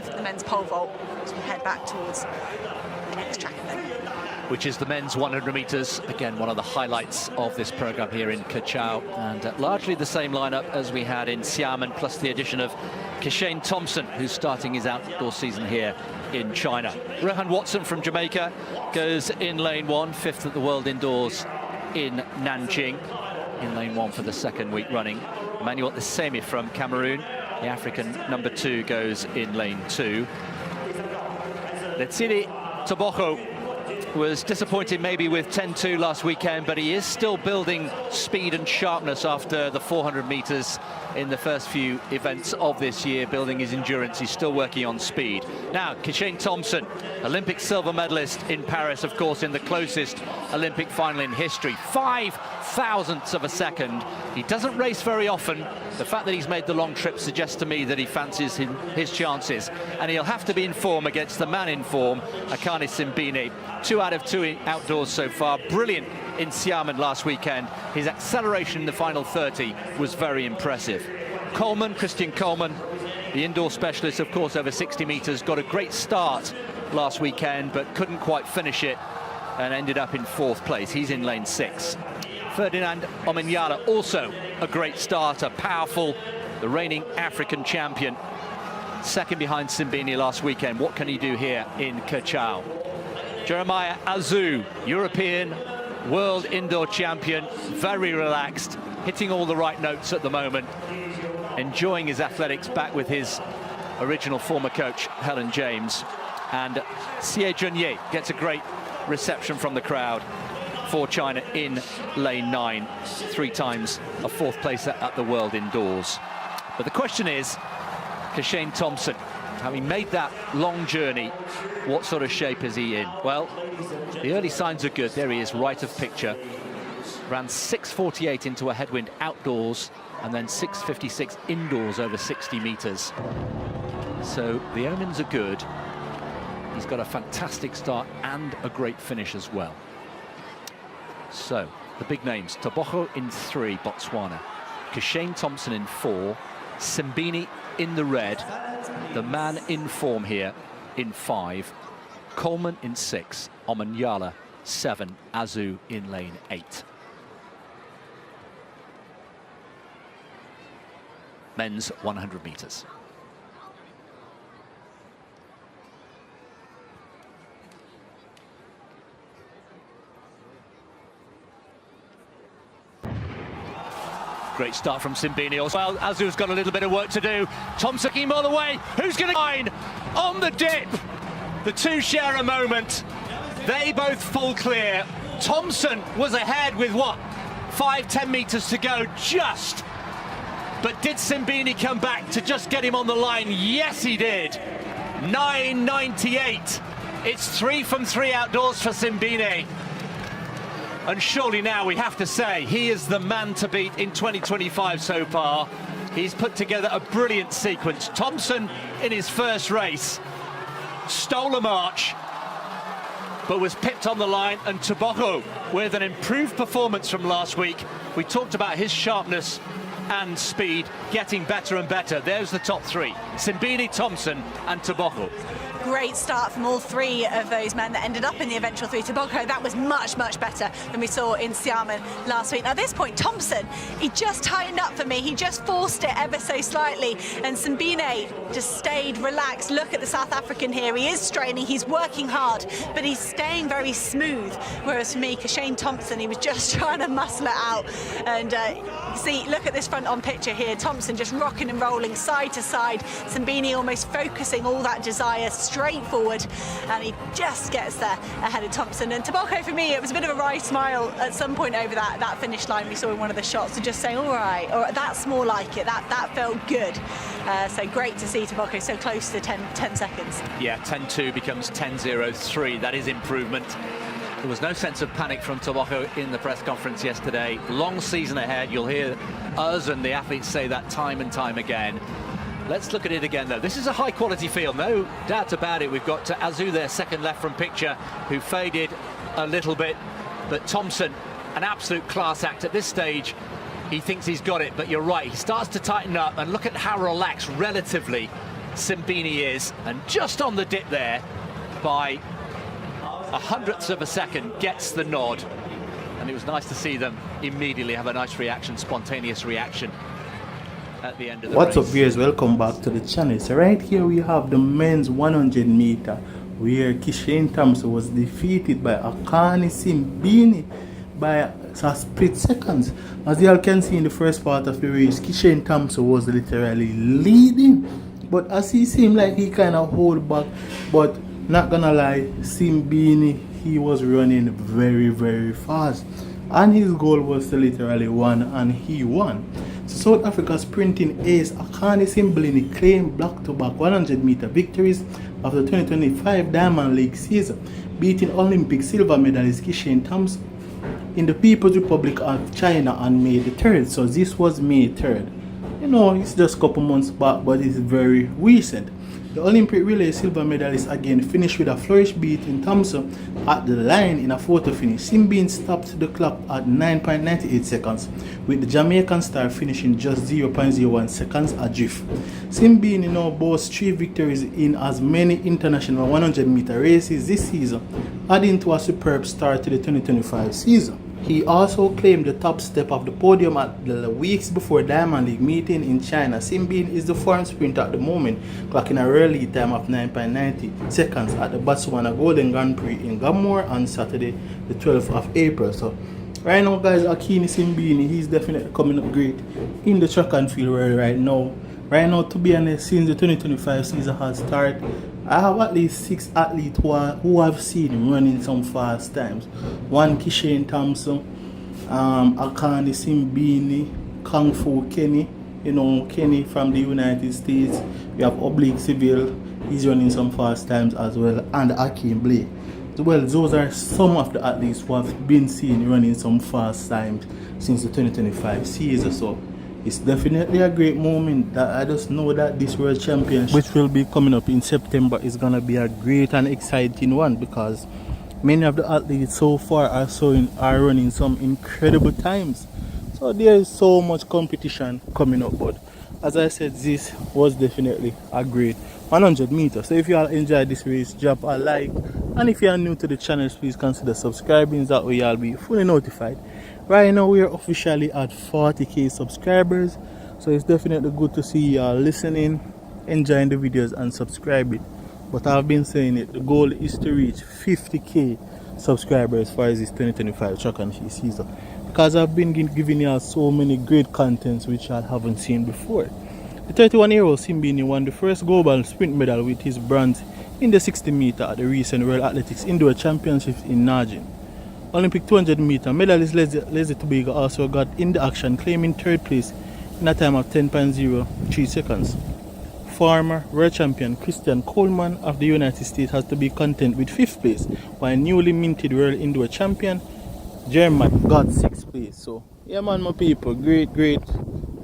save the men's pole vault as we head back towards the next track event, which is the men's 100 metres. Again, one of the highlights of this programme here in Kachau, and largely the same lineup as we had in Xiamen, plus the addition of Keshane Thompson, who's starting his outdoor season here in China. Rohan Watson from Jamaica goes in lane 1, 5th at the World Indoors in Nanjing, in lane 1 for the second week running. Emmanuel Isemi from Cameroon, the African number 2, goes in lane 2. Letsidi Tebogo was disappointed maybe with 10-2 last weekend, but he is still building speed and sharpness after the 400 metres in the first few events of this year, building his endurance. He's still working on speed. Now, Keshane Thompson, Olympic silver medalist in Paris, of course, in the closest Olympic final in history. 5 thousandths of a second. He doesn't race very often. The fact that he's made the long trip suggests to me that he fancies his chances, and he'll have to be in form against the man in form, Akani Simbine. 2 out of 2 outdoors so far. Brilliant in Xiamen last weekend. His acceleration in the final 30 was very impressive. Coleman, Christian Coleman, the indoor specialist, of course, over 60 metres, got a great start last weekend, but couldn't quite finish it and ended up in 4th place. He's in lane 6. Ferdinand Omanyala, also a great starter, powerful, the reigning African champion. 2nd behind Simbine last weekend. What can he do here in Kachau? Jeremiah Azu, European world indoor champion, very relaxed, hitting all the right notes at the moment, enjoying his athletics, back with his original former coach, Helen James. And Xie Junye gets a great reception from the crowd for China in lane 9, 3 times a 4th placer at the World Indoors. But the question is, Keshane Thompson, having made that long journey, what sort of shape is he in? Well, the early signs are good. There he is, right of picture. Ran 6:48 into a headwind outdoors, and then 6:56 indoors over 60 metres. So the omens are good. He's got a fantastic start and a great finish as well. So, the big names: Tebogo in 3, Botswana. Keshane Thompson in 4. Simbine in the red. The man in form here in 5. Coleman in 6. Omanyala 7. Azu in lane 8. Men's 100 metres. Great start from Simbine. Well, Azu's got a little bit of work to do. Thompson came all the way. Who's going to line on the dip? The two share a moment. They both fall clear. Thompson was ahead with what? 5-10 metres to go, just. But did Simbine come back to just get him on the line? Yes, he did. 9.98. It's 3 from 3 outdoors for Simbine. And surely now we have to say he is the man to beat in 2025 so far. He's put together a brilliant sequence. Thompson, in his first race, stole a march, but was pipped on the line. And Tebogo, with an improved performance from last week. We talked about his sharpness and speed getting better and better. There's the top 3: Simbine, Thompson and Tebogo. Great start from all 3 of those men that ended up in the eventual 3. Tebogo, that was much, much better than we saw in Xiamen last week. Now, at this point, Thompson, he just tightened up for me. He just forced it ever so slightly. And Simbine just stayed relaxed. Look at the South African here. He is straining. He's working hard, but he's staying very smooth. Whereas for me, Keshane Thompson, he was just trying to muscle it out. And see, look at this front-on picture here. Thompson just rocking and rolling side to side. Simbine almost focusing all that desire straight forward, and he just gets there ahead of Thompson. And Tebogo, for me, it was a bit of a wry smile at some point over that finish line we saw in one of the shots, and just saying, all right, that's more like it. That felt good. So great to see Tebogo so close to 10 seconds. Yeah, 10.2 becomes 10.03. That is improvement. There was no sense of panic from Tebogo in the press conference yesterday. Long season ahead. You'll hear us and the athletes say that time and time again. Let's look at it again, though. This is a high-quality field, no doubt about it. We've got Azu there, second left from picture, who faded a little bit. But Thompson, an absolute class act at this stage. He thinks he's got it, but you're right. He starts to tighten up, and look at how relaxed, relatively, Simbini is, and just on the dip there, by a hundredths of a second, gets the nod. And it was nice to see them immediately have a nice reaction, spontaneous reaction at the end of the What's race. up, viewers? Welcome back to the channel. So right here we have the men's 100 meter where Kishane Thompson was defeated by Akani Simbini by a split seconds. As you all can see in the first part of the race, Kishane Thompson was literally leading, but as he seemed like he kind of hold back. But not gonna lie, Simbini, he was running very fast, and his goal was to literally win, and he won. So South Africa's sprinting ace Akani Simbini claimed back-to-back 100 meter victories of the 2025 Diamond League season, beating Olympic silver medalist Kishane Thompson in the People's Republic of China on May the 3rd. So this was May 3rd. You know, it's just a couple months back, but it's very recent. The Olympic relay silver medalist again finished with a flourish, beating Thompson at the line in a photo finish. Simbini stopped the clock at 9.98 seconds, with the Jamaican star finishing just 0.01 seconds adrift. Simbini now boasts 3 victories in as many international 100 meter races this season, adding to a superb start to the 2025 season. He also claimed the top step of the podium at the weeks before Diamond League meeting in China. Simbini is the form sprinter at the moment, clocking a early time of 9.90 seconds at the Botswana Golden Grand Prix in Gabmore on Saturday the 12th of April. So right now, guys, Akani Simbini, he's definitely coming up great in the track and field world right now. Right now, to be honest, since the 2025 season has started, I have at least 6 athletes who I've seen running some fast times. One, Kishane Thompson, Akani Simbini, Kung Fu Kenny, you know, Kenny from the United States. We have Oblique Civil, he's running some fast times as well, and Akeem Blake. Well, those are some of the athletes who have been seen running some fast times since the 2025 season. So it's definitely a great moment. That I just know that this World Championship, which will be coming up in September, is gonna be a great and exciting one, because many of the athletes so far are running some incredible times. So there is so much competition coming up. But as I said, this was definitely a great 100 meters. So if you all enjoyed this race, drop a like, and if you are new to the channel, please consider subscribing. That way you'll be fully notified. Right now we are officially at 40k subscribers, so it's definitely good to see y'all listening, enjoying the videos and subscribing. But I've been saying it, the goal is to reach 50k subscribers as far as this 2025 track and field season, because I've been giving y'all so many great contents which y'all haven't seen before. The 31-year-old Simbini won the first global sprint medal with his bronze in the 60 meter at the recent World Athletics Indoor Championships in Nanjing. Olympic 200 meter medalist Leslie Tobiga also got in the action, claiming 3rd place in a time of 10.03 seconds. Former world champion Christian Coleman of the United States has to be content with 5th place, while newly minted world indoor champion German got 6th place. So yeah, man, my people, great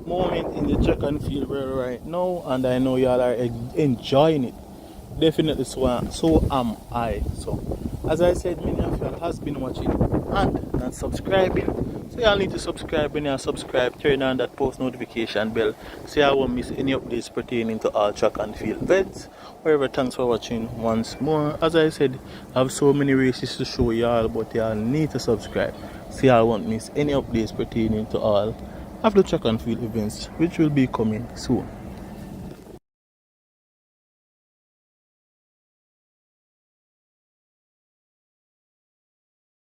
moment in the track and field world right now, and I know y'all are enjoying it. Definitely so am I. So as I said, many of y'all has been watching and not subscribing, so y'all need to subscribe. When you subscribe, turn on that post notification bell so y'all won't miss any updates pertaining to all track and field events. Wherever, thanks for watching once more. As I said, I have so many races to show y'all, but y'all need to subscribe so y'all won't miss any updates pertaining to all of the track and field events which will be coming soon.